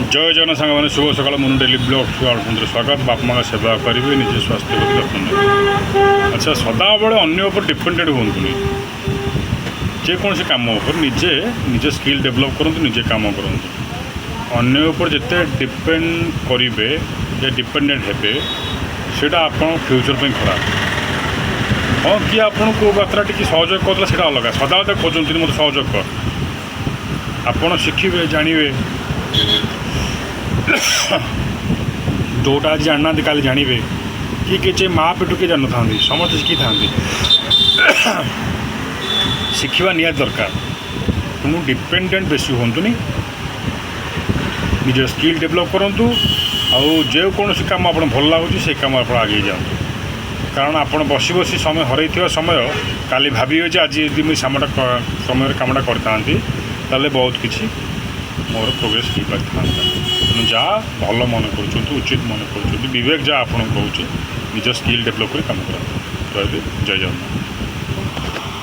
जय जन सांग मैंने शुभ सकाल मुझे डेली ब्लॉग स्वागत बाप माँ सेवा करेंगे निजे स्वास्थ्य को जत्न। अच्छा सदा बेले अन्य उपर डिपेंडेड हूँ जेकोसी कम निजे निजे स्किल डेभलप करूँ निजे कम करूँ अन्य उपर जिते डिपेंड करेंगे या डिपेंडेंट हेबे सेटा आप फ्यूचर पर खराब। हाँ किए आपन को मात्रा टी सहयोग करता से अलग सदा तो खोजती मत सहयोग कर आपड़ शिखे जानवे जोटा आज जानना का जानवे कि किसी माँ पेटू किए जान था समस्त शिखी था शिखा निहाती दरकार। तेणु डिपेंडेंट बेसी हूँ निज स्किल डेभलप करूँ आोसी कम आप भल लगुच से कम आप आगे जाऊँ कारण आप बसी बसी समय हर समय काली भावे आज यदि मुझे समय कमटा करता बहुत किसी मोर प्रोग्रेस हो पारि था। तेणु जहाँ भल मन कर उचित मन कर विवेक जहाँ आपको कहे निज स्किल डेभलप कर कम कर। जय जगन्नाथ।